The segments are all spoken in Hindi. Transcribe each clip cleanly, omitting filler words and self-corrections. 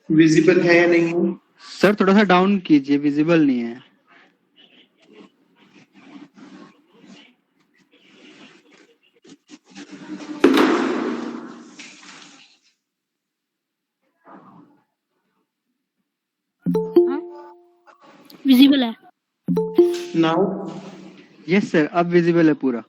विजिबल है या नहीं है? सर थोड़ा सा डाउन कीजिए, विजिबल नहीं है। विजिबल है। नाउ यस सर, अब विजिबल है पूरा।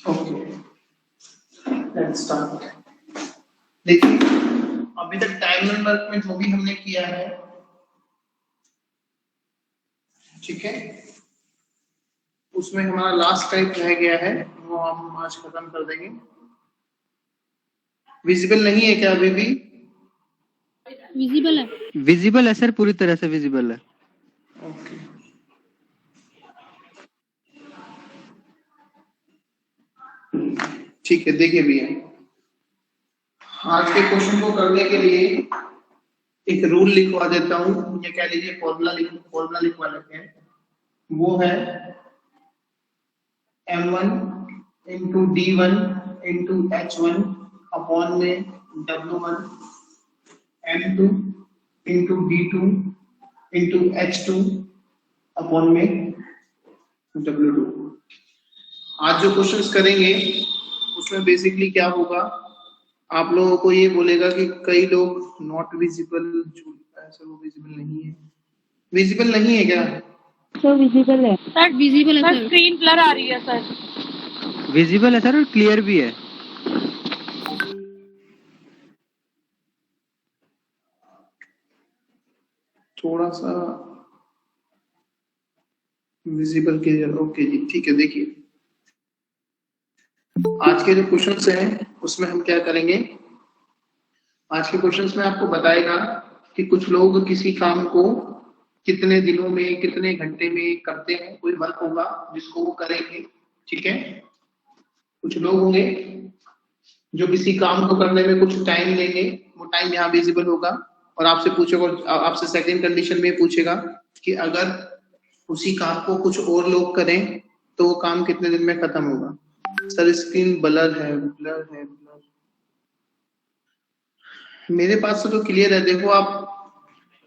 Okay, let's start. देखिए, अभी तक टाइम वर्क में जो भी हमने किया है, ठीक है, उसमें हमारा लास्ट टाइप रह गया है, वो हम आज खत्म कर देंगे। विजिबल नहीं है क्या अभी भी? विजिबल है। विजिबल है सर, पूरी तरह से विजिबल है। ओके, ठीक है। देखिए भैया, आज के क्वेश्चन को करने के लिए एक रूल लिखवा देता हूँ, या कह लीजिए फॉर्मूला लिखवा लेते हैं। वो है m1 into d1 into h1 upon में w1, m2 into d2 into h2 upon में w2। आज जो क्वेश्चंस करेंगे उसमें बेसिकली क्या होगा, आप लोगों को ये बोलेगा कि कई लोग नॉट विजिबल, सर वो विजिबल नहीं है। विजिबल नहीं है क्या? सर विजिबल है। सर विजिबल है सर। स्क्रीन ब्लर आ रही है सर। विजिबल है सर, और क्लियर भी है। थोड़ा सा विजिबल क्लियर, ओके जी, ठीक है। देखिए, आज के जो क्वेश्चंस हैं उसमें हम क्या करेंगे, आज के क्वेश्चंस में आपको बताएगा कि कुछ लोग किसी काम को कितने दिनों में, कितने घंटे में करते हैं। कोई वर्क होगा जिसको वो करेंगे, ठीक है। कुछ लोग होंगे जो किसी काम को करने में कुछ टाइम लेंगे, वो टाइम यहाँ विजिबल होगा। और आपसे पूछेगा, आपसे सेकंड कंडीशन में पूछेगा कि अगर उसी काम को कुछ और लोग करें तो वो काम कितने दिन में खत्म होगा। सर स्क्रीन ब्लर है, ब्लर है, ब्लर। मेरे पास तो क्लियर है, देखो आप।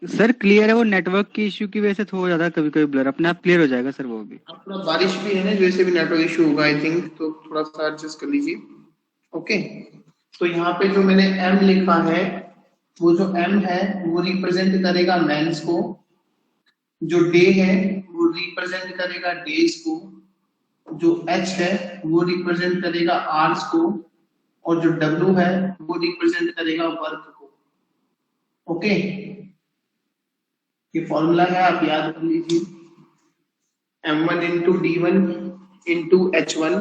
सर क्लियर है, वो नेटवर्क की इश्यू की वजह से थोड़ा ज्यादा कभी कभी ब्लर, अपने आप क्लियर हो जाएगा सर वो भी। थोड़ा बारिश भी है ना, वैसे भी नेटवर्क इशू होगा आई थिंक, तो थोड़ा सा एडजस्ट कर लीजिए। ओके, तो यहाँ पे जो मैंने m लिखा है, वो जो m है वो रिप्रेजेंट करेगा मैंस को, जो डे है वो रिप्रेजेंट करेगा डेज को, जो h है वो रिप्रेजेंट करेगा आवर्स को, और जो w है वो रिप्रेजेंट करेगा वर्क को। ओके, ये फॉर्मूला है, आप याद कर लीजिए। m1 into d1 into h1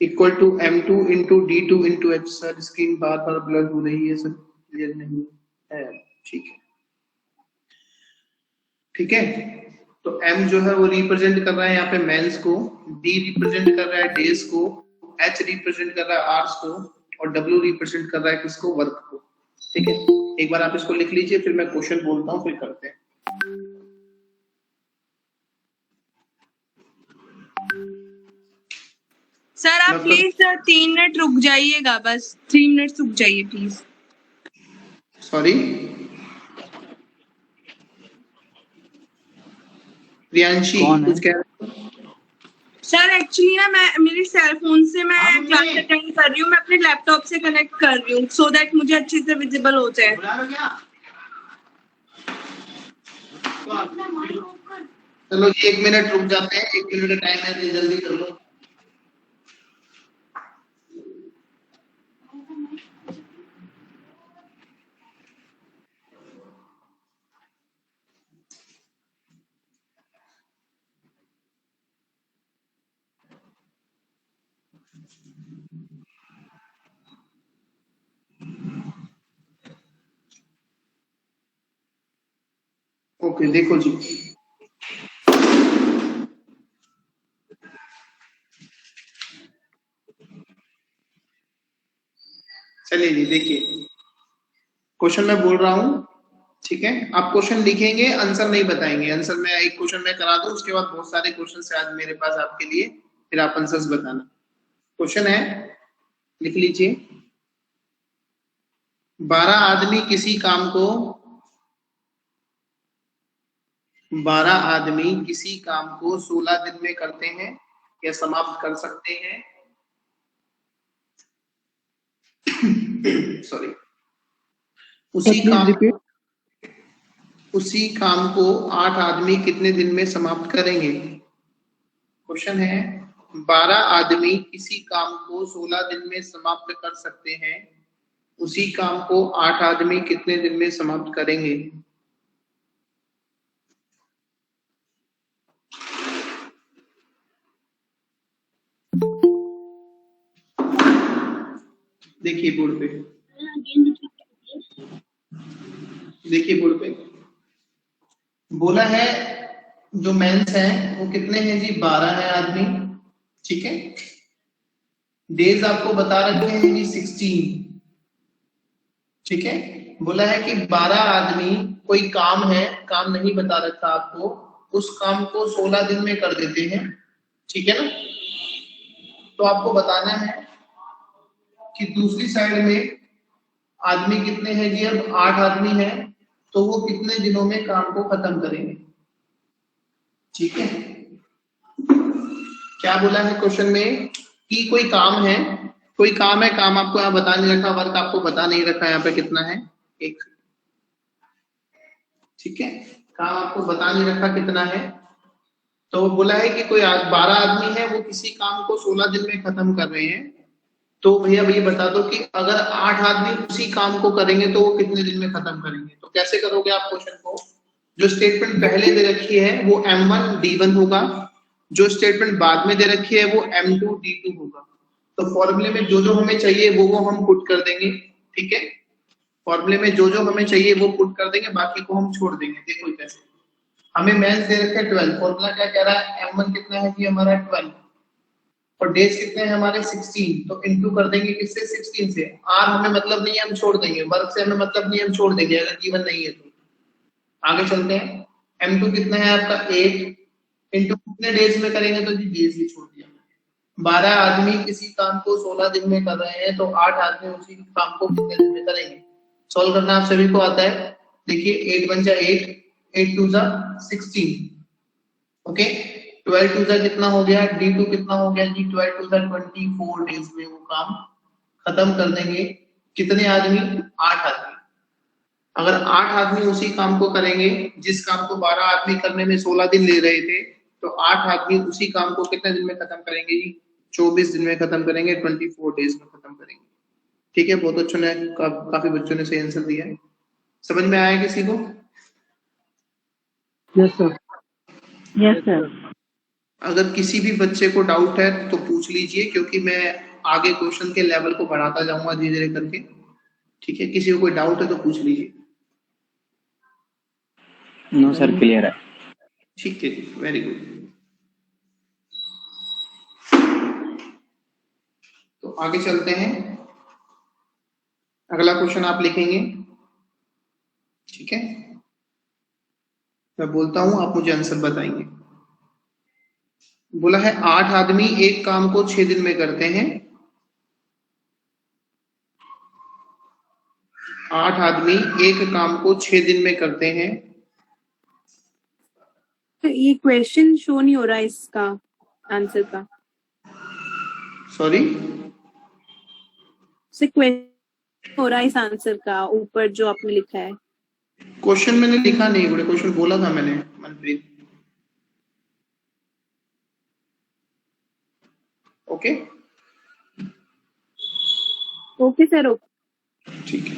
equal to m2 into d2 into h। Sir screen बार बार ब्लर हो रही है सर, क्लियर नहीं है। ठीक है, ठीक है। तो m जो है वो रिप्रेजेंट कर रहा है यहाँ पे मेंस को, d रिप्रेजेंट कर रहा है डेज को, h रिप्रेजेंट कर रहा है आवर्स को, और w रिप्रेजेंट कर रहा है किसको, वर्क को। ठीक है, एक बार आप इसको लिख लीजिए, फिर मैं क्वेश्चन बोलता हूँ, फिर करते हैं। सर आप प्लीज 3 मिनट रुक जाइएगा, बस 3 मिनट रुक जाइए प्लीज। सॉरी प्रियांशी, कुछ कह रहे हो? सर एक्चुअली ना मैं मेरे सेल फोन से मैं क्लास अटेंड कर रही हूँ, मैं अपने लैपटॉप से कनेक्ट कर रही हूँ सो दैट मुझे अच्छे से विजिबल हो जाए। चलो 1 मिनट रुक जाते हैं, 1 मिनट का टाइम है, तो जल्दी कर लो। ओके, देखो जी, चलिए जी, देखिए क्वेश्चन मैं बोल रहा हूं, ठीक है, आप क्वेश्चन लिखेंगे, आंसर नहीं बताएंगे। आंसर मैं एक क्वेश्चन मैं करा दूं, उसके बाद बहुत सारे क्वेश्चन से आज मेरे पास आपके लिए, फिर आप आंसर्स बताना। क्वेश्चन है, लिख लीजिए। 12 आदमी किसी काम को 16 दिन में करते हैं या समाप्त कर सकते हैं। सॉरी, उसी काम को 8 आदमी कितने दिन में समाप्त करेंगे। क्वेश्चन है, 12 आदमी किसी काम को 16 दिन में समाप्त कर सकते हैं, उसी काम को 8 आदमी कितने दिन में समाप्त करेंगे। देखिए बोर्ड पे, देखिए बोर्ड पे बोला है, जो मेंस है वो कितने हैं जी, 12 है आदमी। ठीक है, डेज आपको बता रखे हैं जी 16। ठीक है, बोला है कि 12 आदमी, कोई काम है, काम नहीं बता रखा आपको, उस काम को 16 दिन में कर देते हैं। ठीक है ना, तो आपको बताना है कि दूसरी साइड में आदमी कितने हैं जी, अब 8 आदमी हैं, तो वो कितने दिनों में काम को खत्म करेंगे। ठीक है, क्या बोला है क्वेश्चन में कि कोई काम है, कोई काम है, काम आपको यहाँ बता नहीं रखा, वर्क आपको बता नहीं रखा यहाँ पे कितना है, एक। ठीक है, काम आपको बता नहीं रखा कितना है, तो बोला है कि कोई 12 आदमी है, वो किसी काम को 16 दिन में खत्म कर रहे हैं, तो भैया ये बता दो कि अगर 8 आदमी उसी काम को करेंगे तो वो कितने दिन में खत्म करेंगे। तो कैसे करोगे आप क्वेश्चन को, जो स्टेटमेंट पहले दे रखी है वो M1 D1 होगा, जो स्टेटमेंट बाद में दे रखी है वो M2 D2 होगा। तो फॉर्मूले में जो जो हमें चाहिए वो हम पुट कर देंगे। ठीक है, फॉर्मूले में जो जो हमें चाहिए वो पुट कर देंगे, बाकी को हम छोड़ देंगे। देखो कैसे, हमें मेंस दे रखे 12, फॉर्मूला क्या कह रहा है, M1 कितना है कि हमारा 12 और डेज कितने हैं हमारे 16, तो इनटू कर देंगे किससे, 16 से। आर हमें मतलब नहीं है, हम छोड़ देंगे, वर्क से हमें मतलब नहीं है, हम छोड़ देंगे अगर गिवन नहीं है तो। आगे चलते हैं, M2 कितना है आपका 8, इनटू कितने डेज में करेंगे, तो जी डेज भी छोड़ दिया। 12 आदमी किसी काम को 16 दिन में कर रहे हैं, तो 8 आदमी उसी काम को कितने दिन में करेंगे। सॉल्व करना आप सभी को आता है। देखिए 8 1 जा 8, 8 2 जा 16, ओके। 12 2 जा कितना हो गया, D2 कितना हो गया जी, 12 2 जा 24 डेज में वो काम खत्म कर देंगे। कितने आदमी, 8 आदमी। अगर 8 आदमी उसी काम को करेंगे, जिस काम को 12 आदमी करने में 16 दिन ले रहे थे, तो 8 आदमी उसी काम को कितने दिन में खत्म करेंगे जी, 24 दिन में खत्म करेंगे, 24 डेज में खत्म करेंगे। ठीक है, बहुत अच्छों ने काफी बच्चों ने सही आंसर दिया है। समझ में आया किसी को? Yes sir. Yes sir. अगर किसी भी बच्चे को डाउट है तो पूछ लीजिए, क्योंकि मैं आगे क्वेश्चन के लेवल को बढ़ाता जाऊंगा धीरे धीरे करके। ठीक है, किसी को कोई डाउट है तो पूछ लीजिए। नो सर, क्लियर है। ठीक है जी, वेरी गुड। तो आगे चलते हैं, अगला क्वेश्चन आप लिखेंगे। ठीक है, मैं बोलता हूं, आप मुझे आंसर बताएंगे। बोला है 8 आदमी एक काम को 6 दिन में करते हैं। 8 आदमी एक काम को 6 दिन में करते हैं। तो ये क्वेश्चन शो नहीं हो रहा इसका आंसर का। सॉरी, क्वेश्चन हो रहा है इस आंसर का ऊपर जो आपने लिखा है। क्वेश्चन मैंने लिखा नहीं, बड़े क्वेश्चन बोला था मैंने Manpreet. Okay okay sir, okay. ठीक है।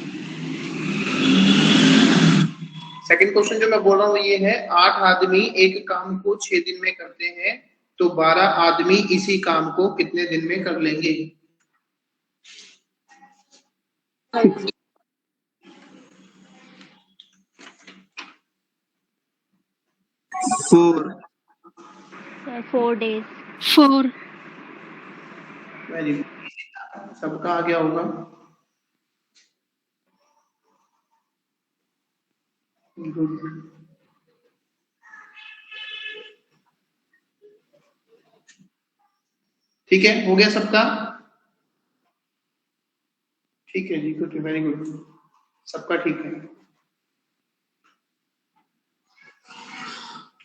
सेकंड क्वेश्चन जो मैं बोल रहा हूँ ये है, 8 आदमी एक काम को 6 दिन में करते हैं, तो 12 आदमी इसी काम को कितने दिन में कर लेंगे। Four days. 4। वेरी गुड, सबका आ गया होगा। ठीक है, हो गया सबका? ठीक है जी, गुड, वेरी गुड, सबका ठीक है।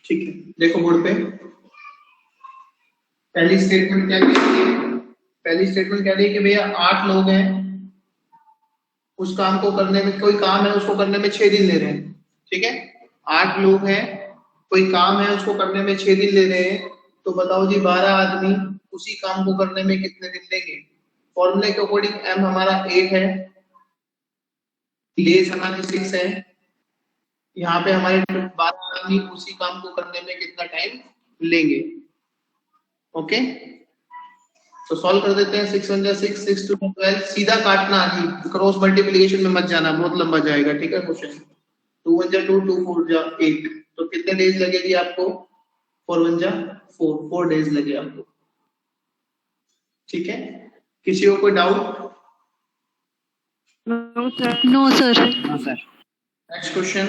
ठीक है, देखो बोर्ड पे पहली स्टेटमेंट क्या कह रही है? पहली स्टेटमेंट कह रही है कि भैया 8 लोग हैं, उस काम को करने में, कोई काम है उसको करने में 6 दिन ले रहे हैं। ठीक है, 8 लोग हैं, कोई काम है उसको करने में 6 दिन ले रहे हैं, तो बताओ जी 12 आदमी उसी काम को करने में कितने दिन लेंगे? फॉर्मूले के अकॉर्डिंग m हमारा 8 है, डेज हमारे 6 है, यहाँ पे हमारे 12 आदमी उसी काम को करने में कितना टाइम लेंगे। ओके, तो सॉल्व कर देते हैं। 6 1 6, 6 2 12, सीधा काटना जी, क्रॉस मल्टीप्लिकेशन में मत जाना, बहुत लंबा जाएगा। ठीक है, क्वेश्चन 2 1 2, 2 4 8, तो कितने डेज लगेगी आपको? 4 1 4 डेज लगे आपको। ठीक है, किसी को कोई doubt? No sir. No sir. Next question,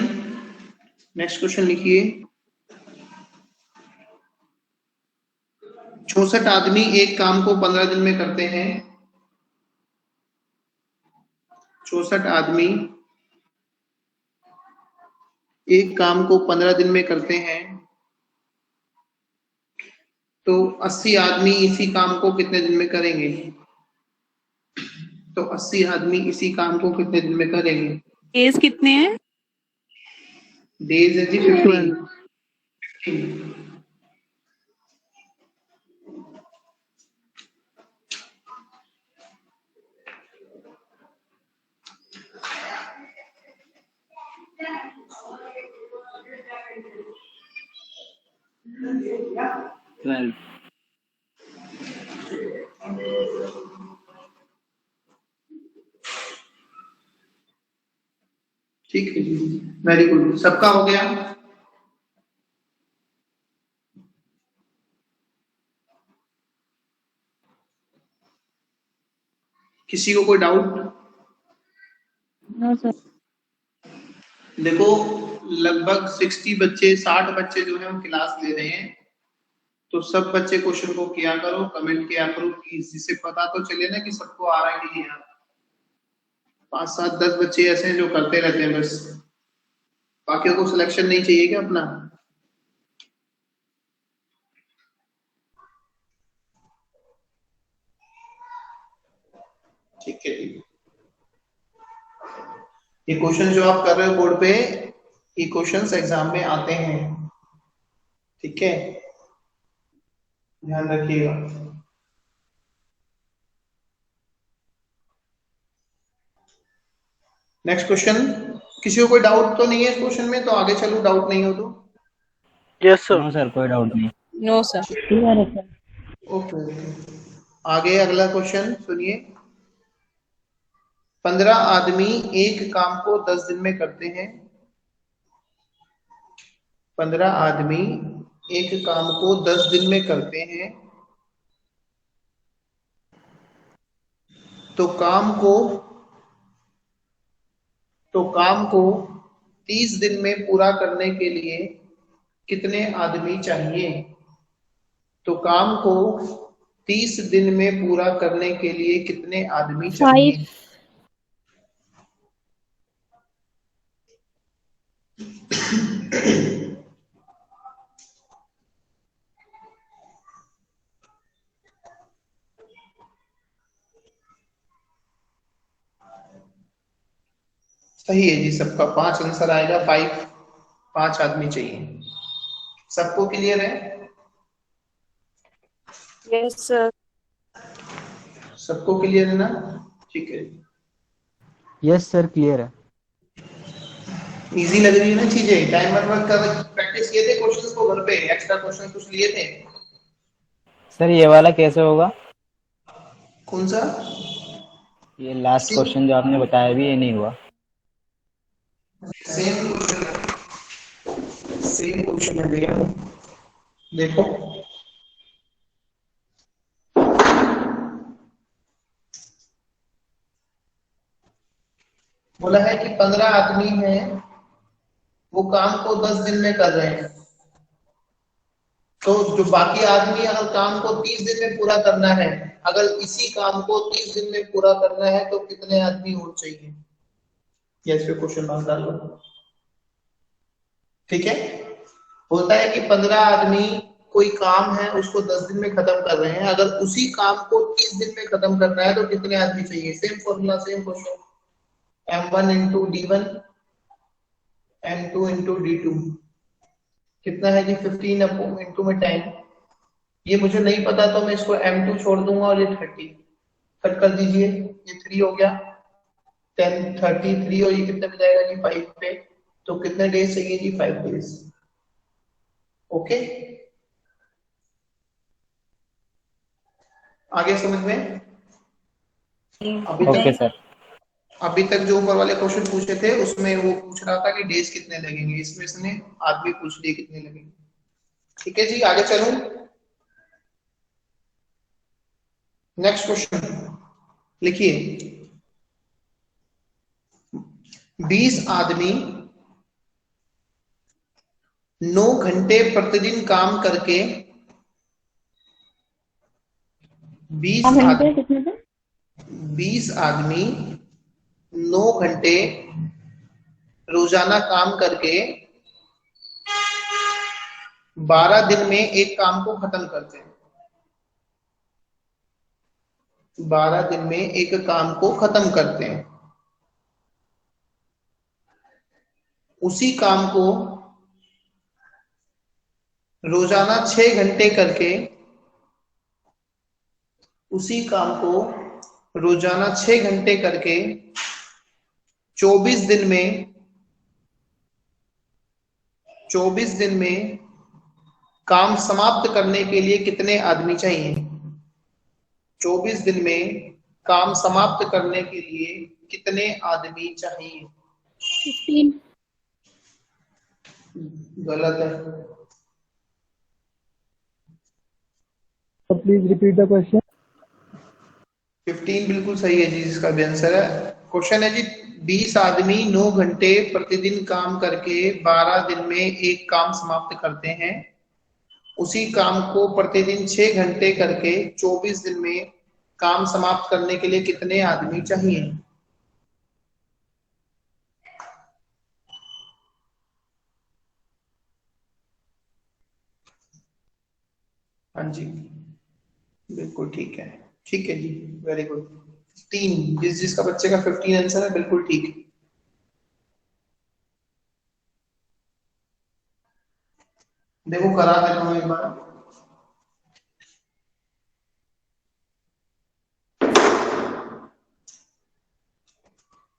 next question लिखिए। 64 आदमी एक काम को 15 दिन में करते हैं। 64 आदमी एक काम को 15 दिन में करते हैं, तो 80 आदमी इसी काम को कितने दिन में करेंगे? तो 80 आदमी इसी काम को कितने दिन में करेंगे? डेज कितने हैं? डेज है जी 15। ठीक है जी, वेरी गुड, सबका हो गया। किसी को कोई डाउट? No sir. देखो लगभग 60 बच्चे, 60 बच्चे जो है हम क्लास ले रहे हैं, तो सब बच्चे क्वेश्चन को किया करो, कमेंट किया करो, प्लीज, जिससे पता तो चले ना कि सबको आ रहा है कि नहीं आ रहा। 5 7 10 बच्चे ऐसे हैं जो करते रहते हैं बस, बाकियों को सिलेक्शन नहीं चाहिए क्या अपना? ठीक है, ये क्वेश्चन जो आप कर रहे हो बोर्ड पे, ये क्वेश्चंस एग्जाम में आते हैं। ठीक है, ध्यान रखिएगा। नेक्स्ट क्वेश्चन, किसी को कोई डाउट तो नहीं है इस क्वेश्चन में? तो आगे चलो, डाउट नहीं हो तो। Yes sir. नो सर, कोई डाउट नहीं। No sir. ओके, आगे अगला क्वेश्चन सुनिए। 15 आदमी एक काम को 10 दिन में करते हैं। 15 आदमी एक काम को 10 दिन में करते हैं, तो काम को 30 दिन में पूरा करने के लिए कितने आदमी चाहिए? तो काम को 30 दिन में पूरा करने के लिए कितने आदमी चाहिए? सही है जी, सबका 5 आंसर आएगा। 5 आदमी चाहिए। सबको क्लियर है? Yes sir. सबको क्लियर है ना? ठीक है, यस सर, क्लियर है। इजी लग रही है ना चीजें? टाइमर वर्क कर प्रैक्टिस किए थे क्वेश्चंस को घर पे? एक्स्ट्रा क्वेश्चन कुछ लिए थे? सर ये वाला कैसे होगा? कौन सा? ये लास्ट क्वेश्चन जो आपने बताया भी, ये नहीं हुआ। सेम क्वेश्चन है भैया, देखो। बोला है कि 15 आदमी हैं, वो काम को 10 दिन में कर रहे हैं, तो जो बाकी आदमी अगर काम को 30 दिन में पूरा करना है, अगर इसी काम को 30 दिन में पूरा करना है तो कितने आदमी और चाहिए? या इस पे क्वेश्चन मार्क डाल लो। ठीक है, होता है कि 15 आदमी कोई काम है उसको 10 दिन में खत्म कर रहे हैं, अगर उसी काम को 30 दिन में खत्म करना है तो कितने आदमी चाहिए? Same formula, same question, m1 into d1 m2 into d2 कितना है जी? 15 इंटू में 10। ये मुझे नहीं पता तो मैं इसको m2 छोड़ दूंगा और ये 30 कट कर दीजिए, ये 3 हो गया, 10 33 और ये कितने में जाएगा जी? 5 पे। तो कितने डेज चाहिए जी? 5 डेज। ओके, आगे समझ में? अभी ओके तक सर। अभी तक जो ऊपर वाले क्वेश्चन पूछे थे उसमें वो पूछ रहा था कि डेज कितने लगेंगे, इसमें इसने आदमी पूछ लिए कितने लगेंगे। ठीक है जी, आगे चलूं। नेक्स्ट क्वेश्चन लिखिए, 20 आदमी 9 घंटे प्रतिदिन काम करके 20 घंटे आदमी कितने थे? 20 आदमी 9 घंटे रोजाना काम करके 12 दिन में एक काम को खत्म करते हैं। 12 दिन में एक काम को खत्म करते हैं। उसी काम को रोजाना 6 घंटे करके, उसी काम को रोजाना 6 घंटे करके 24 दिन में 24 दिन में काम समाप्त करने के लिए कितने आदमी चाहिए? 24 दिन में काम समाप्त करने के लिए कितने आदमी चाहिए? 15। गलत है। Please repeat the question. 15 बिल्कुल सही है जी, जिसका भी आंसर है। क्वेश्चन है जी, 20 आदमी 9 घंटे प्रतिदिन काम करके 12 दिन में एक काम समाप्त करते हैं। उसी काम को प्रतिदिन 6 घंटे करके 24 दिन में काम समाप्त करने के लिए कितने आदमी चाहिए? हाँ जी, बिल्कुल ठीक है। ठीक है जी, वेरी गुड। 15, जिसका बच्चे का 15 आंसर है, बिल्कुल ठीक। देखो करा देता हूं एक बार।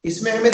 इसमें हमें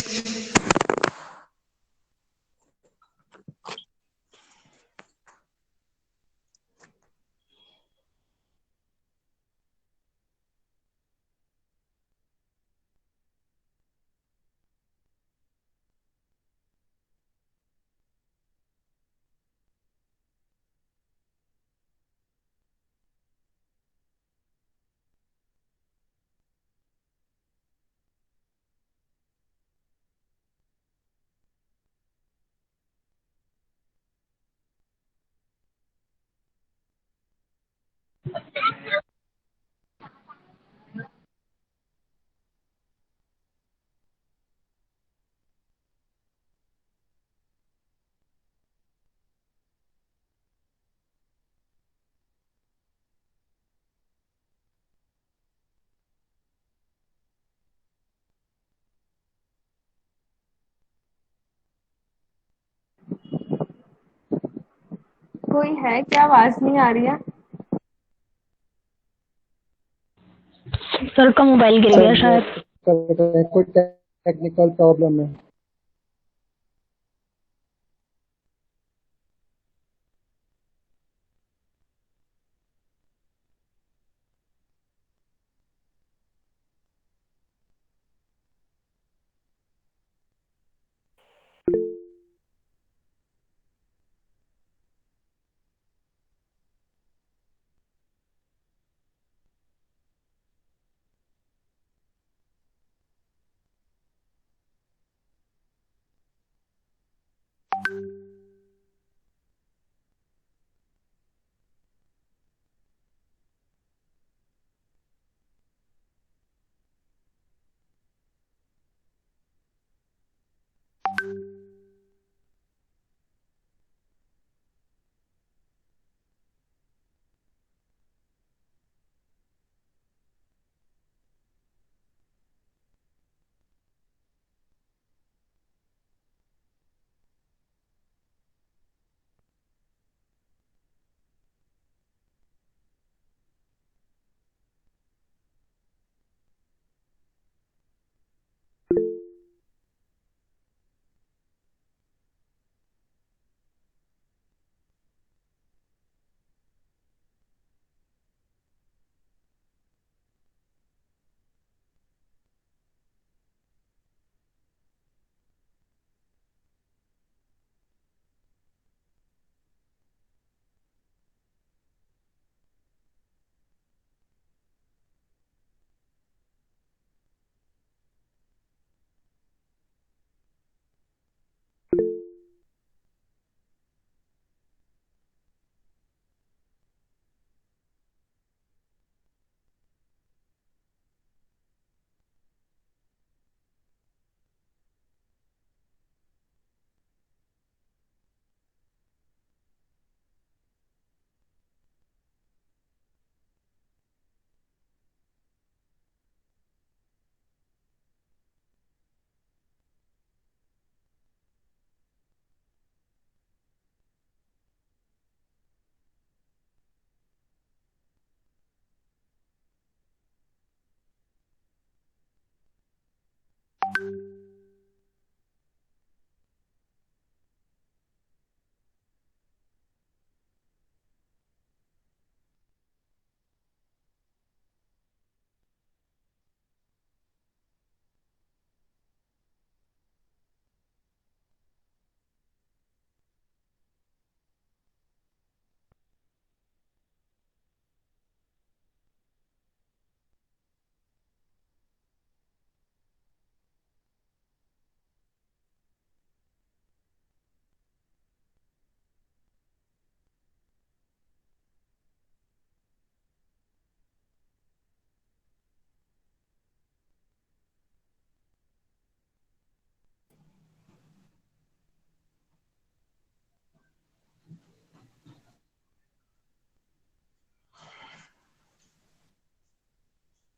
कोई है क्या? आवाज नहीं आ रही है। सर का मोबाइल गिर गया शायद। कोई टेक्निकल प्रॉब्लम है।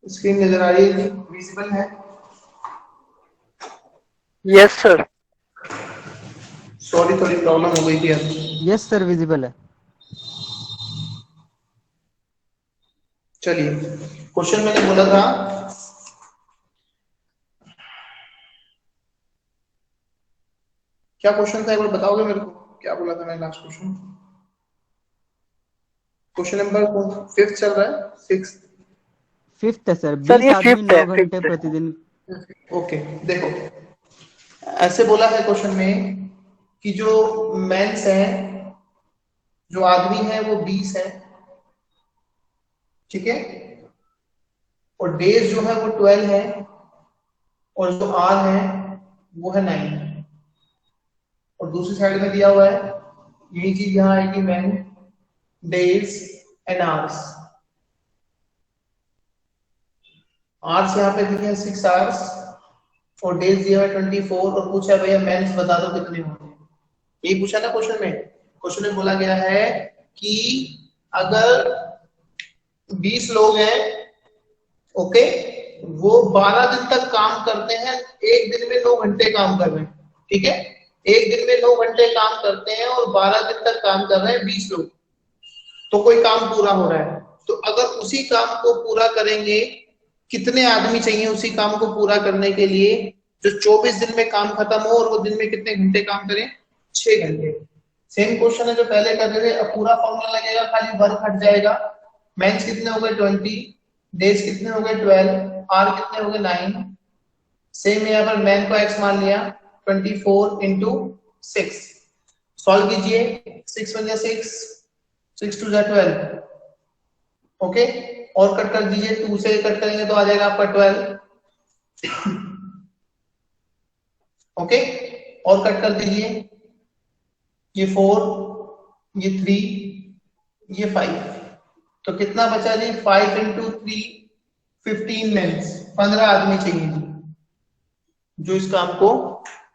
स्क्रीन नजर आ रही है जी, विजिबल है? Yes sir. सॉरी थोड़ी प्रॉब्लम हो गई थी अब। यस सर, विजिबल है। चलिए, क्वेश्चन मैंने बोला था क्या क्वेश्चन था, एक बार बताओगे मेरे को? क्या बोला था मैंने लास्ट क्वेश्चन? क्वेश्चन नंबर 5 चल रहा है, 6? फिफ्थ है सर। सर 20 ये आदमी फिफ्थ 9 है, घंटे फिफ्थ है। प्रतिदिन। ओके, देखो ऐसे बोला है क्वेश्चन में कि जो मेंस है, जो आदमी है वो 20 है, ठीक है, और डेज जो है वो 12 है, और जो आर है वो है 9। और दूसरी साइड में दिया हुआ है यही चीज यहाँ आएगी, man, days and hours. Hours यहाँ पे दिए हैं 6 आवर्स, और डेज दिया है 24, और पूछा है भैया मेंस बता दो कितने होते हैं। यही पूछा ना क्वेश्चन में। क्वेश्चन में बोला गया है कि अगर 20 लोग हैं, ओके, वो 12 दिन तक काम करते हैं, एक दिन में 9 घंटे काम कर रहे हैं, ठीक है, एक दिन में 9 घंटे काम करते हैं और 12 दिन तक काम कर रहे हैं 20 लोग, तो कोई काम पूरा हो रहा है। तो अगर उसी काम को पूरा करेंगे, कितने आदमी चाहिए उसी काम को पूरा करने के लिए, जो 24 दिन में काम खत्म हो, और वो दिन में कितने घंटे काम करें? 6 घंटे। सेम क्वेश्चन है जो पहले कर रहे थे, अब पूरा फॉर्मूला लगेगा, खाली वर्क हट जाएगा। मेंस कितने हो गए? 20, डेज कितने हो गए? 12, आर कितने हो गए? 9। सेम यहाँ पर मैन को एक्स मान लिया, 24 इंटू 6। सॉल्व कीजिए, 6 1 6, 6 2 12, ओके, और कट कर दीजिए, 2 से कट करेंगे तो आ जाएगा आपका 12, ओके, और कट कर दीजिए, ये 4, ये 3, ये 5, तो कितना बचा जी? 5 इंटू 3, 15 मेंस, 15 आदमी चाहिए जी, जो इस काम को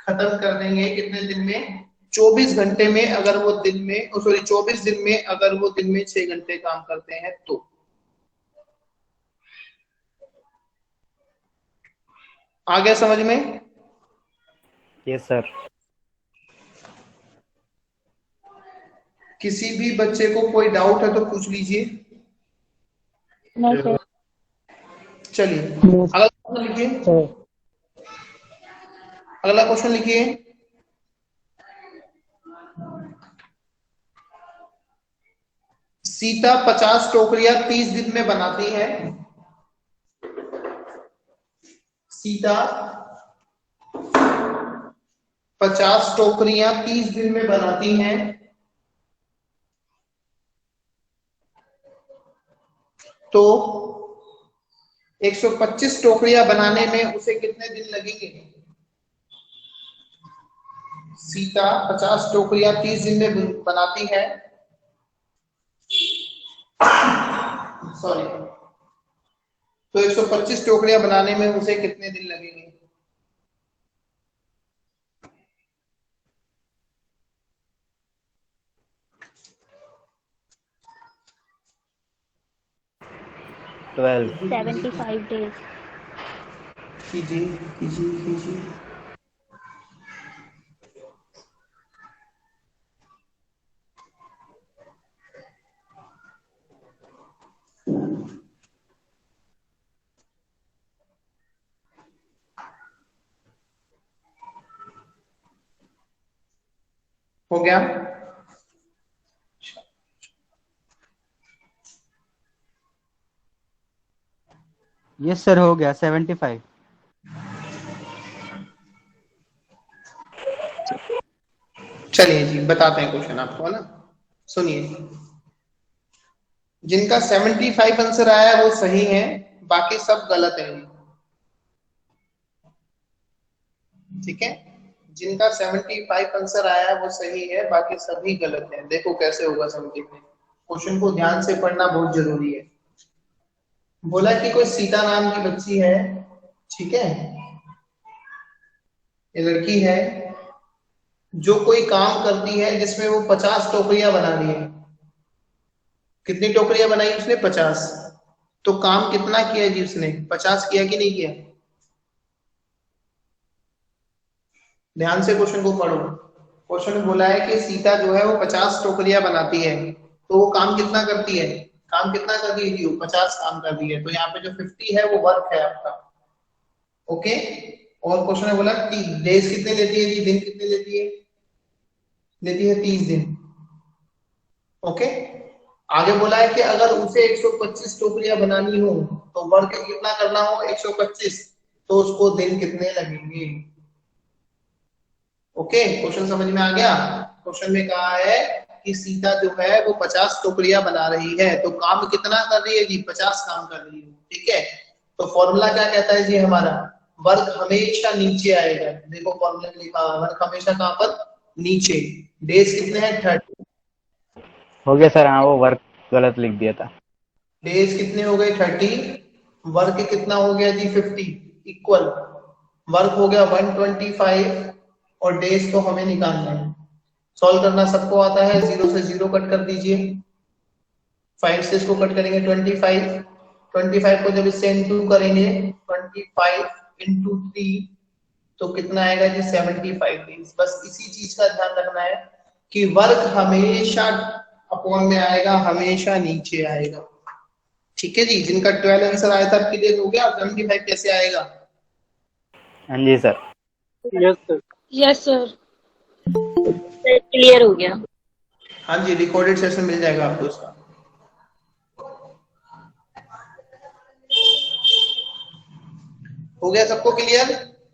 खत्म कर देंगे कितने दिन में? 24 घंटे में। अगर वो दिन में, सॉरी 24 दिन में, अगर वो दिन में 6 घंटे काम करते हैं तो। आ गया समझ में? Yes sir. किसी भी बच्चे को कोई डाउट है तो पूछ लीजिए। No sir. चलिए अगला क्वेश्चन लिखिए, अगला क्वेश्चन लिखिए। सीता 50 टोकरियां 30 दिन में बनाती है। सीता 50 टोकरियां 30 दिन में बनाती हैं, तो 125 टोकरियां बनाने में उसे कितने दिन लगेंगे? सीता 50 टोकरियां 30 दिन में बनाती है, सॉरी, तो 125 टोकरियां बनाने में उसे कितने दिन लगेंगे? ट्वेल्व। 75 days। कीजिए कीजिए कीजिए। हो गया? यस सर, हो गया 75। चलिए जी बताते हैं क्वेश्चन आपको, है ना, सुनिए। जिनका 75 आंसर आया है वो सही है, बाकी सब गलत है, ठीक है। जिनका 75 आंसर आया है वो सही है, बाकी सभी गलत है। देखो कैसे होगा समझिए, क्वेश्चन को ध्यान से पढ़ना बहुत जरूरी है। बोला कि कोई सीता नाम की बच्ची है, ठीक है, ये लड़की है, जो कोई काम करती है जिसमें वो 50 टोकरियां बना रही है। कितनी टोकरियां बनाई उसने? 50। तो काम कितना किया जी उसने? 50 किया कि नहीं किया? ध्यान से क्वेश्चन को पढ़ो। क्वेश्चन में बोला है कि सीता जो है वो 50 टोकरियां बनाती है, तो वो काम कितना करती है? काम कितना कर रही है? 50 काम कर रही है। तो यहाँ पे जो 50 है वो वर्क है आपका। ओके। और क्वेश्चन में बोला कि डेज कितने लेती है जी? दिन कितने लेती है? लेती है 30 दिन। ओके। आगे बोला है कि अगर उसे 125 टोकरियां बनानी हो तो वर्क कितना करना हो? 125, तो उसको दिन कितने लगेंगे? ओके, क्वेश्चन समझ में आ गया? क्वेश्चन में कहा है कि सीता जो है वो 50 टोकरियां बना रही है, तो काम कितना कर रही है जी? 50 काम कर रही है। ठीक है। तो फॉर्मूला क्या कहता है जी हमारा? वर्क हमेशा नीचे आएगा। देखो फॉर्मूला में लिखा हुआ, वर्क हमेशा कहां पर? नीचे। डेज कितने हैं? 30। हो गया सर, हाँ वो वर्क गलत लिख दिया था। डेज कितने हो गए? 30। वर्क कितना हो गया जी? 50। इक्वल वर्क हो गया 125 और डेज तो हमें निकालना है। सॉल्व करना सबको आता है। 0 से 0 कट कर दीजिए, 5 से इसको कट करेंगे 25 को जब इससे इंटू करेंगे 25 इंटू 3 तो कितना आएगा जी? 75 डेज। बस इसी चीज का ध्यान रखना है कि वर्क हमेशा अपॉन में आएगा, हमेशा नीचे आएगा। ठीक है जी। जिनका 12 आंसर आया था क्लियर हो गया? 75 कैसे आएगा? हाँ जी सर। यस सर, क्लियर हो गया। हाँ जी, रिकॉर्डेड सेशन मिल जाएगा आपको उसका। हो गया सबको क्लियर?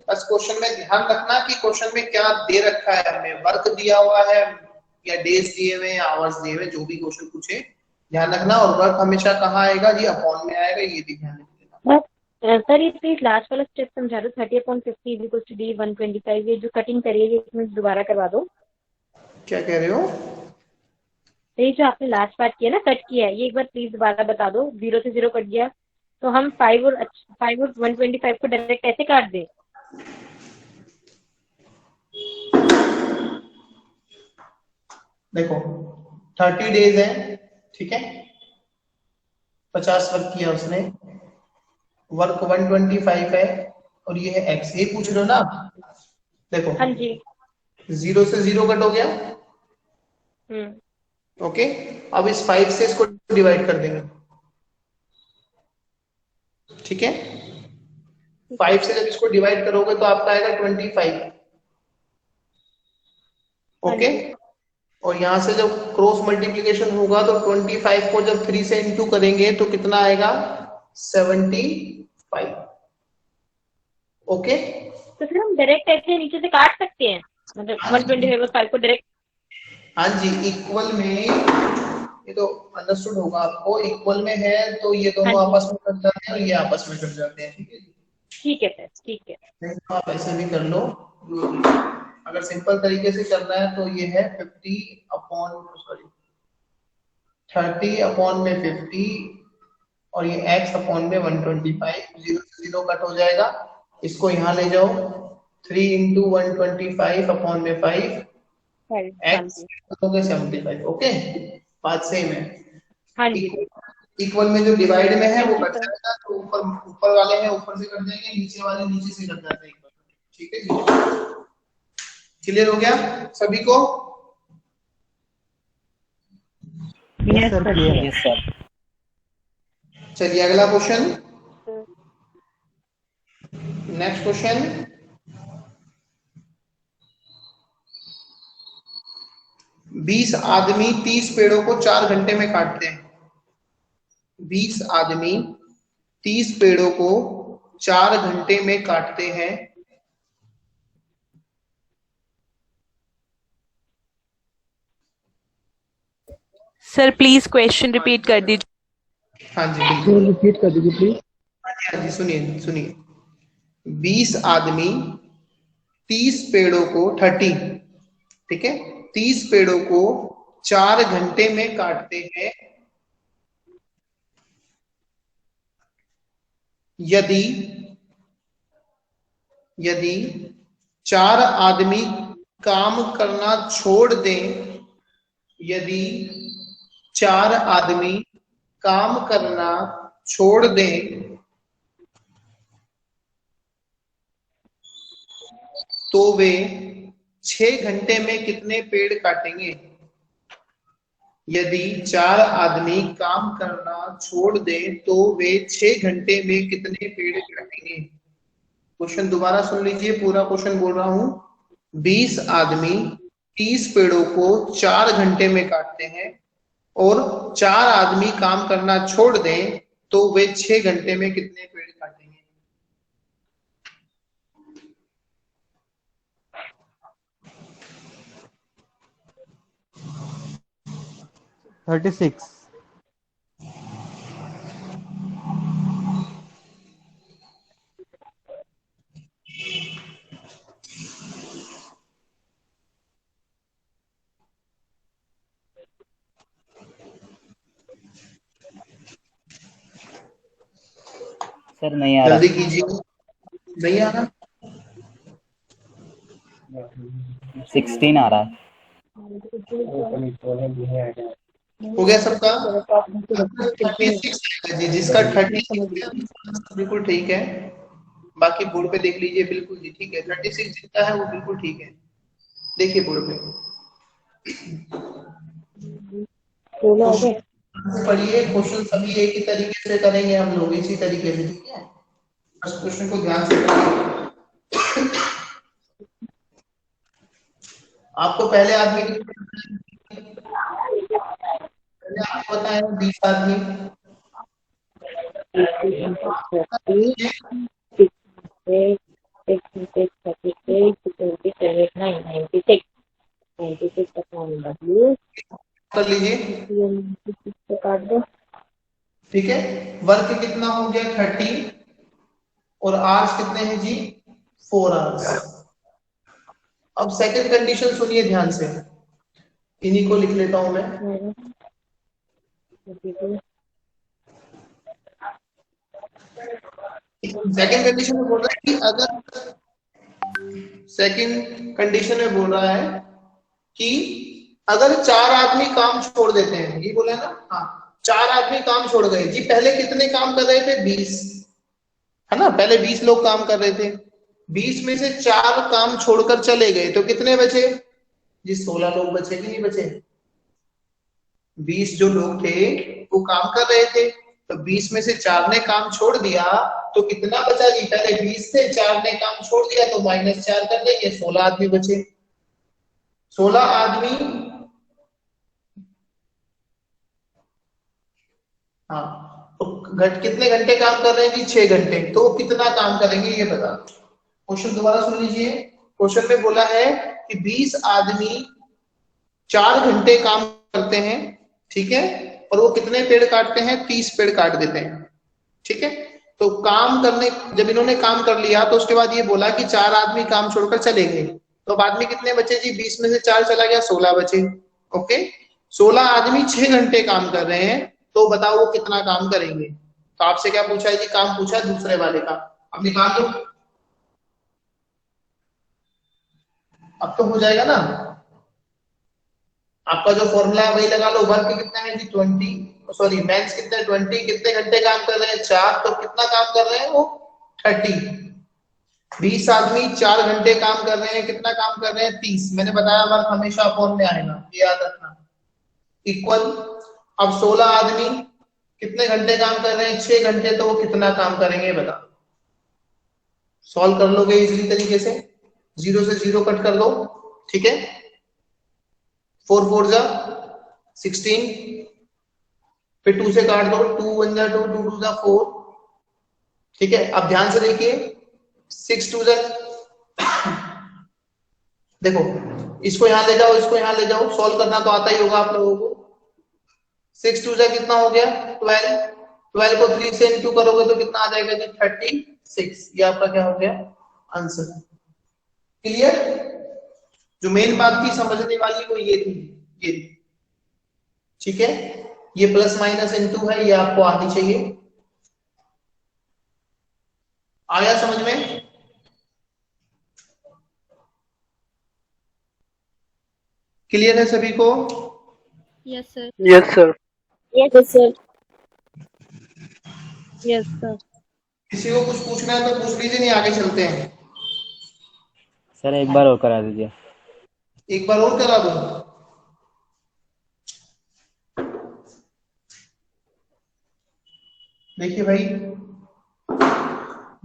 बस क्वेश्चन में ध्यान रखना कि क्वेश्चन में क्या दे रखा है हमें। वर्क दिया हुआ है या डेज दिए हुए हैं, आवर्स दिए हुए, जो भी क्वेश्चन पूछे ध्यान रखना। और वर्क हमेशा कहाँ आएगा जी? अपॉन में आएगा, ये भी ध्यान रखना। सर ये प्लीज लास्ट वाला स्टेप समझा दो। 30/50 = D 125। ये जो कटिंग करी है इसमें दोबारा करवा दो। क्या कह रहे हो? ये जो आपने लास्ट पार्ट किया ना, कट किया है, ये एक बार प्लीज दोबारा बता दो। 0 से 0 कट गया तो हम 5 और 125 को डायरेक्ट ऐसे काट दें? देखो 30 डेज है, ठीक है, 50 वर्क किया उसने, वर्क 125 है और ये है x। ये पूछ रहे हो ना आप? देखो हाँ जी। 0 से 0 कट हो गया। ओके। अब इस 5 से इसको डिवाइड कर देंगे। ठीक है। 5 से जब इसको डिवाइड करोगे तो आपका आएगा 25। ओके। और यहां से जब क्रॉस मल्टीप्लीकेशन होगा तो 25 को जब 3 से इंटू करेंगे तो कितना आएगा? 75। ओके। तो फिर हम डायरेक्ट ऐसे नीचे से काट सकते हैं, मतलब 125 और 5 को डायरेक्ट? हाँ जी, इक्वल में, ये तो अंडरस्टूड होगा आपको। इक्वल में है तो ये दोनों आपस में कट जाते हैं और ये आपस में कट जाते हैं। ठीक है जी। ठीक है सर, ठीक है। नहीं तो आप ऐसे भी कर लो। अगर सिंपल तरीके से करना है तो ये है 30 अपॉन में 50 और ये x अपॉन में 125। 0 से 0 कट हो जाएगा। इसको यहाँ ले जाओ, 3 इंटू 125 अपॉन में 5 x हो गया 75। ओके, बात सेम है। हाँ जी। इक्वल में जो डिवाइड में है वो कट जाएगा, तो ऊपर वाले हैं ऊपर से कट जाएंगे, नीचे वाले नीचे से कट जाते हैं। ठीक है जी। क्लियर हो गया सभी को? Yes sir. चलिए अगला क्वेश्चन। नेक्स्ट क्वेश्चन, बीस आदमी 30 पेड़ों को 4 घंटे में काटते हैं। 20 आदमी 30 पेड़ों को 4 घंटे में काटते हैं। सर प्लीज क्वेश्चन रिपीट कर दीजिए। हाँ जी बिल्कुल, रिपीट कर दीजिए प्लीज। हाँ जी सुनिए। 20 आदमी 30 पेड़ों को 30, ठीक है, 30 पेड़ों को 4 घंटे में काटते हैं। यदि 4 आदमी काम करना छोड़ दें, यदि 4 आदमी काम करना छोड़ दें तो वे 6 घंटे में कितने पेड़ काटेंगे? यदि 4 आदमी काम करना छोड़ दें तो वे 6 घंटे में कितने पेड़ काटेंगे? क्वेश्चन दोबारा सुन लीजिए, पूरा क्वेश्चन बोल रहा हूं। 20 आदमी 30 पेड़ों को 4 घंटे में काटते हैं और 4 आदमी काम करना छोड़ दें तो वे 6 घंटे में कितने पेड़ काटेंगे? Thirty six. सर नहीं आ रहा। जल्दी कीजिए, नहीं आ रहा। 16 आ रहा है। हो गया सबका? 36 जी, जिसका 36 बिल्कुल ठीक है। बाकी बोर्ड पे देख लीजिए, बिल्कुल जी ठीक है। 36 जितना है वो बिल्कुल ठीक है, देखिए बोर्ड पे पढ़िए। क्वेश्चन सभी एक ही तरीके से करेंगे हम लोग, इसी तरीके से, ठीक है। बस क्वेश्चन को ध्यान से पढ़िए। आपको पहले आदमी की पहले आपको बताया 20 आदमी, कर लीजिए, ठीक है। वर्क कितना हो गया? 30 और आवर्स कितने हैं जी? 4 आवर्स। अब सेकंड कंडीशन सुनिए ध्यान से, इन्हीं को लिख लेता हूं मैं। सेकंड कंडीशन में बोल रहा है कि अगर सेकंड कंडीशन में बोल रहा है कि अगर 4 आदमी काम छोड़ देते हैं, ये बोला है ना, हाँ 4 आदमी काम छोड़ गए जी। पहले कितने काम कर रहे थे? 20, है ना। पहले 20 लोग काम कर रहे थे, 20 में से 4 काम छोड़कर चले गए तो कितने बचे जी? 16 लोग बचे कि नहीं बचे? 20 जो लोग थे वो काम कर रहे थे, तो 20 में से 4 ने काम छोड़ दिया तो कितना बचा जी? पहले 20 से 4 ने काम छोड़ दिया तो -4 कर देंगे, 16 आदमी बचे। 16 आदमी, हाँ, तो कितने घंटे काम कर रहे हैं जी? 6 घंटे। तो वो कितना काम करेंगे ये बता। क्वेश्चन दोबारा सुन लीजिए। क्वेश्चन में बोला है कि 20 आदमी 4 घंटे काम करते हैं, ठीक है, और वो कितने पेड़ काटते हैं? 30 पेड़ काट देते हैं, ठीक है। तो काम करने, जब इन्होंने काम कर लिया तो उसके बाद ये बोला कि 4 आदमी काम छोड़कर चले गए, तो अब आदमी कितने बचे जी? 20 में से 4 चला गया, 16 बचे। ओके, 16 आदमी 6 घंटे काम कर रहे हैं, तो बताओ वो कितना काम करेंगे? तो आपसे क्या पूछा है जी? काम पूछा है दूसरे वाले का। अब निकाल दो, अब तो हो जाएगा ना। आपका जो फॉर्मूला है वही लगा लो। वर्क कितना है जी? 20, सॉरी मेंस कितने? 20। कितने घंटे काम कर रहे हैं? 4। तो कितना काम कर रहे हैं वो? 30। 20 आदमी 4 घंटे काम कर रहे हैं, कितना काम कर रहे हैं? 30। मैंने बताया वर्क हमेशा अपॉन में आएगा, ये याद रखना, इक्वल। अब 16 आदमी कितने घंटे काम कर रहे हैं? 6 घंटे। तो वो कितना काम करेंगे बता। सॉल्व कर लोगे इजीली तरीके से, 0 से 0 कट कर दो, ठीक है। 4 4 जा 16, फिर 2 से काट दो, 2 1 जा 2, 2 2 जा 4, ठीक है। अब ध्यान से देखिए, 6 2 जा देखो, इसको यहां ले जाओ, इसको यहां ले जाओ, सॉल्व करना तो आता ही होगा आप लोगों को। 6 2 जा कितना हो गया? 12। 12 को 3 से इंटू करोगे तो कितना आ जाएगा जी? 36। ये आपका क्या हो गया? आंसर। क्लियर? जो मेन बात थी समझने वाली वो ये थी, ये, ठीक है। ये प्लस माइनस इनटू है, ये आपको आनी चाहिए। आया समझ में? क्लियर है सभी को? Yes sir. Yes sir. Yes sir. Yes sir. किसी को कुछ पूछना है तो पूछ लीजिए, नहीं आगे चलते हैं। सर एक बार और करा दीजिए। एक बार और करा दूं? देखिए भाई,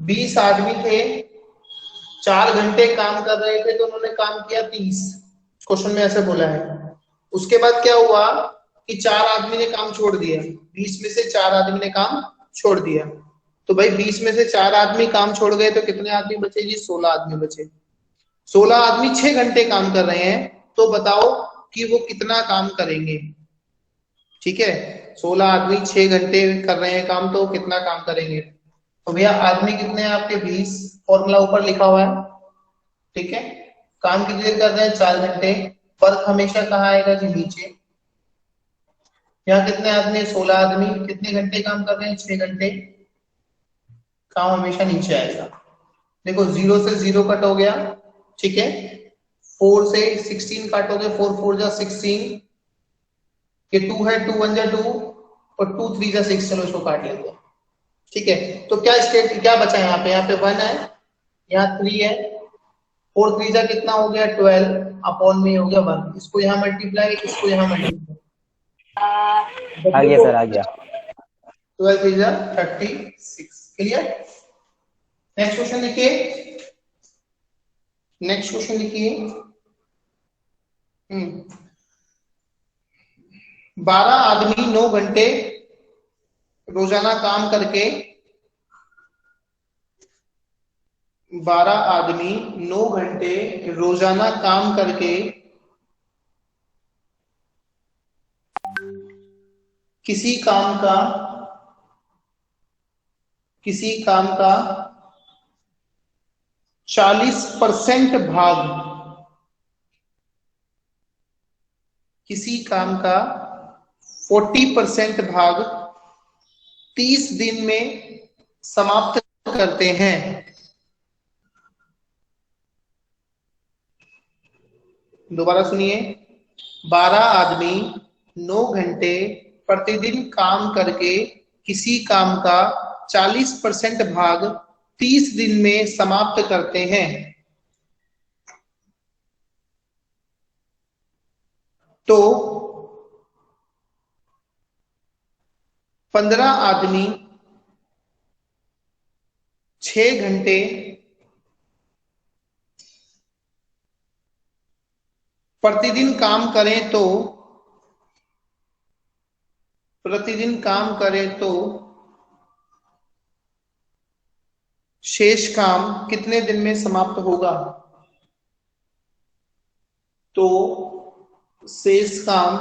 20 आदमी थे, 4 घंटे काम कर रहे थे, तो उन्होंने काम किया 30। क्वेश्चन में ऐसे बोला है। उसके बाद क्या हुआ कि 4 आदमी ने काम छोड़ दिया, 20 में से 4 आदमी ने काम छोड़ दिया। तो भाई 20 में से 4 आदमी काम छोड़ गए, तो कितने आदमी बचे जी? 16 आदमी बचे। 16 आदमी 6 घंटे काम कर रहे हैं, तो बताओ कि वो कितना काम करेंगे। ठीक है, 16 आदमी 6 घंटे कर रहे हैं काम, तो कितना काम करेंगे? तो भैया आदमी कितने हैं आपके? 20। फॉर्मूला ऊपर लिखा हुआ है। ठीक है, काम कितनी देर कर रहे हैं? 4 घंटे। फर्क हमेशा कहाँ आएगा जी? नीचे। यहाँ कितने आदमी? 16 आदमी। कितने घंटे काम कर रहे हैं? 6 घंटे। काम हमेशा नीचे आएगा। देखो 0 से 0 कट हो गया। ठीक है, 4 से 16 काटोगे, 4 4 जा 16, ये 2 है, 2 1 जा 2 और 2 3 जा 6। चलो इसको काट लेते हैं। ठीक है, तो क्या स्टेट क्या बचा है यहाँ पे? यहाँ पे 1 है, यहाँ 3 है, 4 3 जा कितना हो गया? 12 अपॉन में हो गया 1। इसको यहाँ मल्टीप्लाई, इसको यहाँ मल्टीप्लाई, आ गया सर, आ गया। 12 3 जा 36। क्लियर? नेक्स्ट क्वेश्चन लिखिए। नेक्स्ट क्वेश्चन लिखिए। 12 आदमी 9 घंटे रोजाना काम करके 12 आदमी 9 घंटे रोजाना काम करके किसी काम का 40% भाग, किसी काम का 40% भाग 30 दिन में समाप्त करते हैं। दोबारा सुनिए, 12 आदमी 9 घंटे प्रतिदिन काम करके किसी काम का 40% भाग 30 दिन में समाप्त करते हैं। तो 15 आदमी 6 घंटे प्रतिदिन काम करें तो शेष काम कितने दिन में समाप्त होगा? तो शेष काम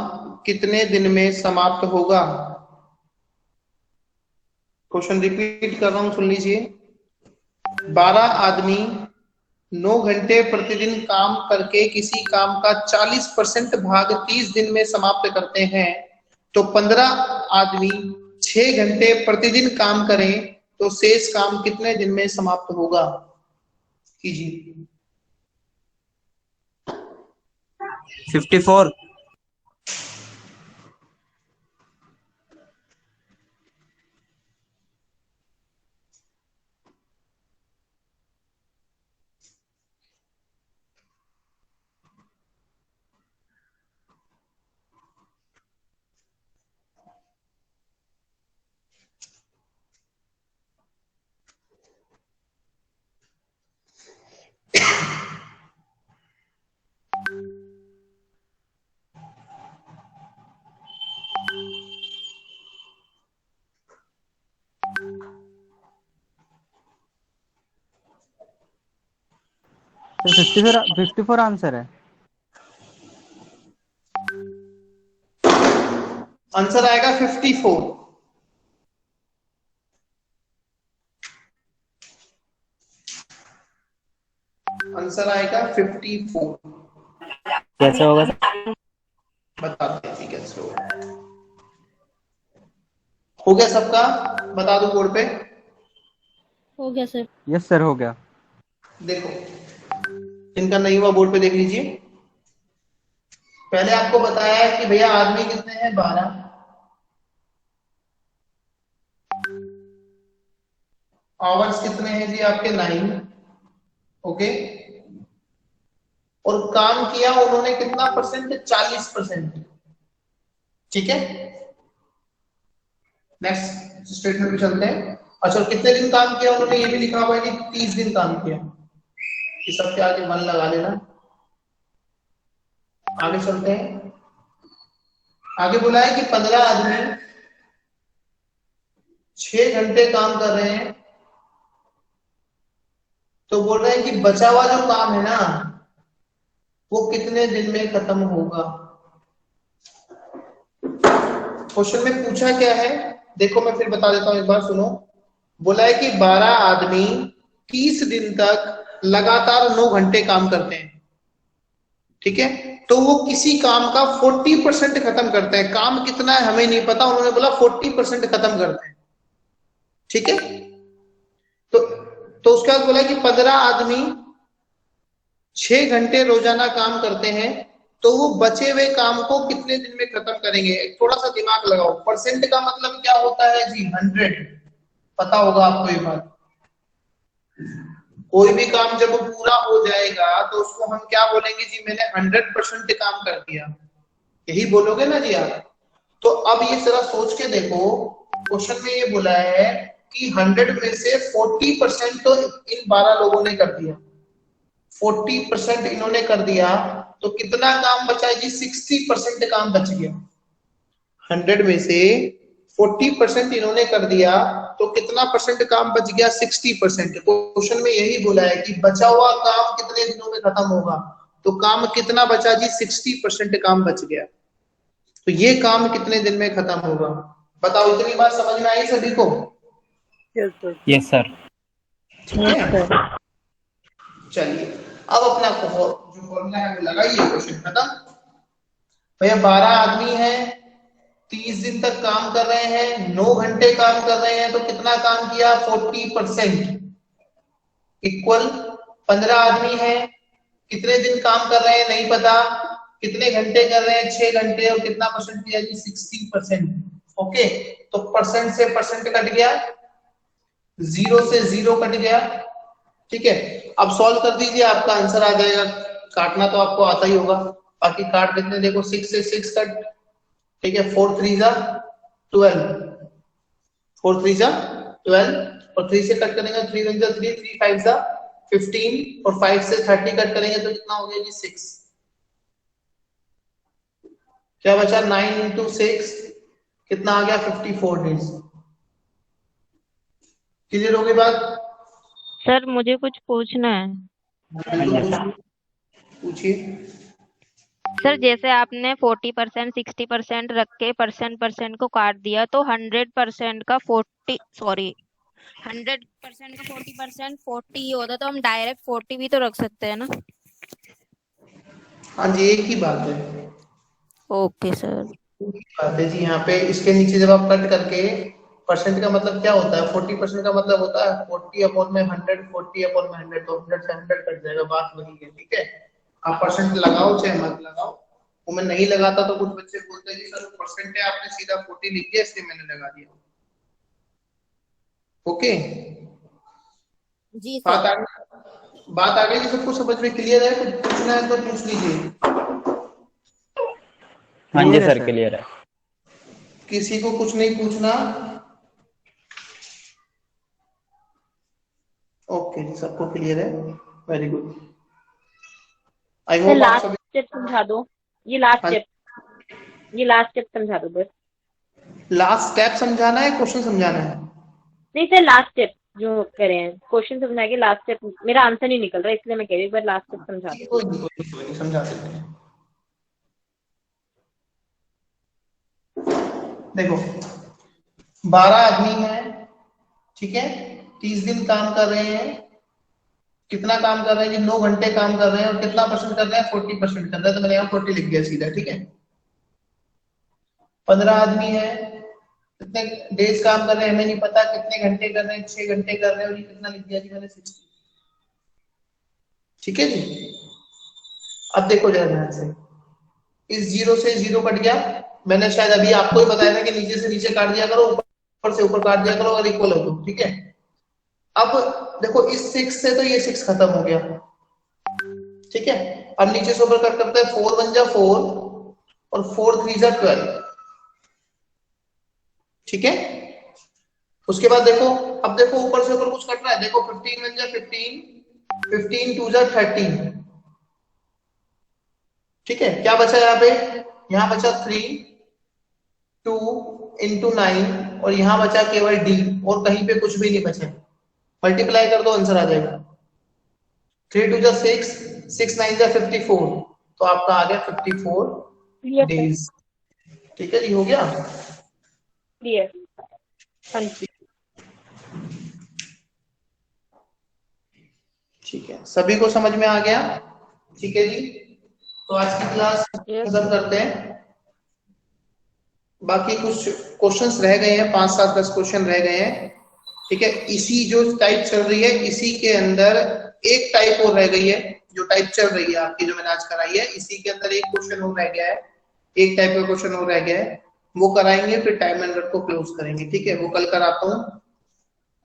कितने दिन में समाप्त होगा? क्वेश्चन रिपीट कर रहा हूं, सुन लीजिए। 12 आदमी 9 घंटे प्रतिदिन काम करके किसी काम का 40% भाग 30 दिन में समाप्त करते हैं। तो 15 आदमी 6 घंटे प्रतिदिन काम करें तो शेष काम कितने दिन में समाप्त होगा? कीजिए। 54। सर 54 आंसर है। आंसर आएगा 54। आंसर आएगा 54। कैसे होगा सर? बताते हैं कैसे होगा। हो गया सबका? बता दो बोर्ड पे। हो गया सर। यस सर, हो गया। देखो, इनका नहीं हुआ बोर्ड पे देख लीजिए। पहले आपको बताया है कि भैया आदमी कितने हैं? 12। आवर्स कितने हैं जी आपके 9, ओके। और काम किया उन्होंने कितना परसेंट, 40%, ठीक है। नेक्स्ट स्टेटमेंट पे चलते हैं। अच्छा, कितने दिन काम किया उन्होंने, ये भी लिखा हुआ है कि 30 दिन काम किया, इस सबके आगे 1 लगा लेना। आगे चलते हैं। आगे बोला है कि 15 आदमी 6 घंटे काम कर रहे हैं, तो बोल रहे हैं कि बचा हुआ जो काम है ना वो कितने दिन में खत्म होगा। क्वेश्चन में पूछा क्या है, देखो मैं फिर बता देता हूं, एक बार सुनो। बोला है कि 12 आदमी 30 दिन तक लगातार 9 घंटे काम करते हैं, ठीक है। तो वो किसी काम का 40% खत्म करते हैं। काम कितना है हमें नहीं पता, उन्होंने बोला 40% खत्म करते हैं, ठीक है। तो उसके बाद बोला कि 15 आदमी 6 घंटे रोजाना काम करते हैं, तो वो बचे हुए काम को कितने दिन में खत्म करेंगे। थोड़ा सा दिमाग लगाओ। परसेंट का मतलब क्या होता है जी, 100, पता होगा आपको ये बात। कोई भी काम जब पूरा हो जाएगा तो उसको हम क्या बोलेंगे जी, मैंने 100% काम कर दिया, यही बोलोगे ना जी आप। तो अब ये जरा सोच के देखो, क्वेश्चन में ये बोला है कि 100 में से 40% तो इन 12 लोगों ने कर दिया, 40% इन्होंने कर दिया, तो कितना काम बचा है जी, 60% काम बच गया। 100 में से 40% इन्होंने कर दिया, तो कितना परसेंट काम बच गया, 60%। क्वेश्चन में यही बोला है कि बचा हुआ काम कितने दिनों में खत्म होगा, तो काम कितना बचा जी, 60% काम बच गया। तो ये काम कितने दिन में खत्म होगा, बताओ। इतनी बात समझ में आई सभी को? Yes sir. ठीक है, चलिए अब अपना जो फॉर्मूला है वो लगाइए, क्वेश्चन खत्म। भैया 12 आदमी हैं, 30 दिन तक काम कर रहे हैं, 9 घंटे काम कर रहे हैं, तो कितना काम किया, 40%, इक्वल 15 आदमी हैं, कितने दिन काम कर रहे हैं नहीं पता, कितने घंटे कर रहे हैं, 6 घंटे, और कितना परसेंट किया जी, 60%, ओके। तो परसेंट से परसेंट कट गया, 0 से 0 कट गया, ठीक है। अब सॉल्व कर दीजिए, आपका आंसर आ जाएगा। काटना तो आपको आता ही होगा, बाकी काट देते हैं। देखो 6 से 6 कट, ठीक है। 4 3 जा 12, 4 3 जा 12, और 3 से कट करेंगे 3 1 जा 3, 3 5 जा 15, और 5 से 30 कट करेंगे तो कितना हो गया जी, 6। क्या बचा, 9 into 6 कितना आ गया, 54 डेज। क्लियर हो गई बात? सर मुझे कुछ पूछना है। पूछिए। सर जैसे आपने 40% 60% रख के परसेंट को काट दिया, तो 100% का 40% 40 होता, तो हम डायरेक्ट 40 भी तो रख सकते हैं ना। हाँ जी, एक ही बात है। Okay sir. बात है जी, यहाँ पे इसके नीचे जब आप कट करके, परसेंट का मतलब क्या होता है, 40% का मतलब होता है 40/100, 40/100, तो 100 से 100 कट जाएगा, बात वही है, ठीक है। आप परसेंट लगाओ चाहे मत लगाओ, वो मैं नहीं लगाता तो कुछ बच्चे बोलते हैं जी सर परसेंट है, आपने सीधा 40 लिख दिया इसलिए मैंने लगा दिया, ओके। जी सर। बात आ गई जी, सबको समझ में क्लियर है? कुछ पूछना है तो पूछ लीजिए। हाँ जी सर, क्लियर है। किसी को कुछ नहीं पूछना? ओके जी, सबको क्लियर है, वेरी गुड। आई होप आप लास्ट सभी। स्टेप समझा दो, ये लास्ट स्टेप समझा दो बस। लास्ट स्टेप समझाना है, क्वेश्चन समझाना है? नहीं सर, लास्ट स्टेप जो करें हैं, क्वेश्चन समझा के लास्ट स्टेप, मेरा आंसर नहीं निकल रहा इसलिए मैं कह रही हूँ, एक बार लास्ट स्टेप समझा दो। कोई नहीं, समझा देते हैं। देखो 12 आदमी हैं, ठीक है, 30 दिन काम कर रहे हैं, कितना काम कर रहे हैं जी, 9 घंटे काम कर रहे हैं, और कितना परसेंट कर रहे हैं, 40% कर रहे हैं, तो मैंने यहाँ 40 लिख दिया सीधा, ठीक है। 15 आदमी है, कितने डेज काम कर रहे हैं हमें नहीं पता, कितने घंटे कर रहे हैं, 6 घंटे कर रहे हैं, और ये कितना लिख दिया जी मैंने, 60, ठीक है जी। अब देखो जरा ध्यान से, इस 0 से 0 कट गया, मैंने शायद अभी आपको ही बताया था कि नीचे से नीचे काट दिया करो, ऊपर से ऊपर काट दिया करो, अगर इक्वल हो तो, ठीक है। अब देखो इस 6 से तो ये 6 खत्म हो गया, ठीक है। अब नीचे से ऊपर कट करते हैं, 4 1 जा 4 और 4 3 जा 12, ठीक है। उसके बाद देखो, अब देखो ऊपर से ऊपर कुछ कटना है, देखो 15 1 जा 15, 15 2 जा 13, ठीक है। क्या बचा यहाँ पे, यहाँ बचा 3 2 इंटू 9 और यहाँ बचा केवल डी और कहीं पे कुछ भी नहीं बचा। मल्टीप्लाई कर दो, आंसर आ जाएगा। 3 2 जा 6, 6 9 जा 54, तो आपका आ गया 54 क्लियर सर, डेज, ठीक है जी, हो गया। क्लियर। हाँ जी, ठीक है, सभी को समझ में आ गया, ठीक है जी। तो आज की क्लास Yes. खत्म करते हैं। बाकी कुछ क्वेश्चंस रह गए हैं, 5 7 10 क्वेश्चन रह गए हैं, ठीक है। इसी जो टाइप चल रही है इसी के अंदर एक टाइप और रह गई है, जो टाइप चल रही है आपकी जो मैंने आज कराई है, इसी के अंदर एक क्वेश्चन और रह गया है, एक टाइप का क्वेश्चन और रह गया है, वो कराएंगे, फिर टाइम एंड वर्क को क्लोज करेंगे, ठीक है। वो कल कराता हूँ,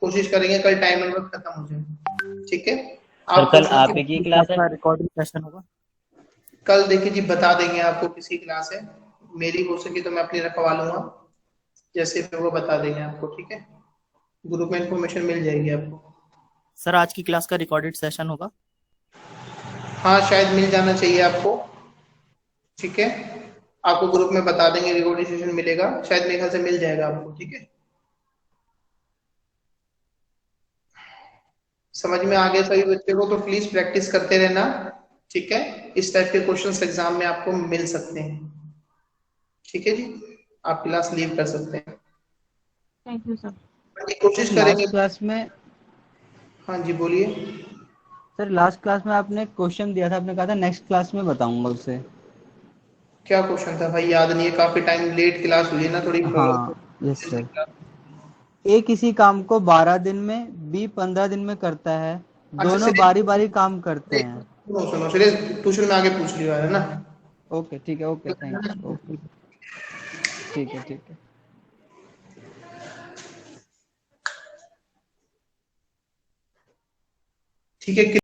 कोशिश करेंगे कल टाइम एंड वर्क खत्म हो जाए, ठीक है। सर कल क्वेश्चन आप की क्लास है? रिकॉर्डिंग सेशन होगा? कल देखिए जी बता देंगे आपको किसी क्लास है, मेरी हो सके तो मैं अपनी रखवा लूंगा, जैसे फिर वो बता देंगे आपको, ठीक है। ग्रुप में इंफॉर्मेशन मिल जाएगी आपको। सर आज की क्लास का रिकॉर्डेड सेशन होगा? हाँ शायद मिल जाना चाहिए आपको, ठीक है। आपको ग्रुप में बता देंगे, रिकॉर्डिंग सेशन मिलेगा शायद, मेरे ख्याल से मिल जाएगा आपको, ठीक है। समझ में आ गया सभी बच्चे को? तो प्लीज प्रैक्टिस करते रहना, ठीक है। इस टाइप के क्वेश्चंस एग्जाम में आपको मिल सकते हैं, ठीक है जी। आप क्लास लीव कर सकते हैं। Thank you sir. कोशिश करेंगे। लास्ट क्लास में हाँ जी बोलिए। सर, लास्ट क्लास में आपने क्वेश्चन दिया था, आपने कहा था नेक्स्ट क्लास में बताऊंगा उसे। क्या क्वेश्चन था भाई, याद नहीं है, काफी टाइम लेट क्लास हुई है ना, थोड़ी हाँ यस सर। ए किसी काम को 12 दिन में, बी 15 दिन में करता है, अच्छा दोनों बारी बारी काम करते हैं। सुनो सुनो सीरियस, ट्यूशन में आगे पूछ लिया है ना। ओके ठीक है, ओके थैंक्स, ओके ठीक है ठीक है। ठीक है।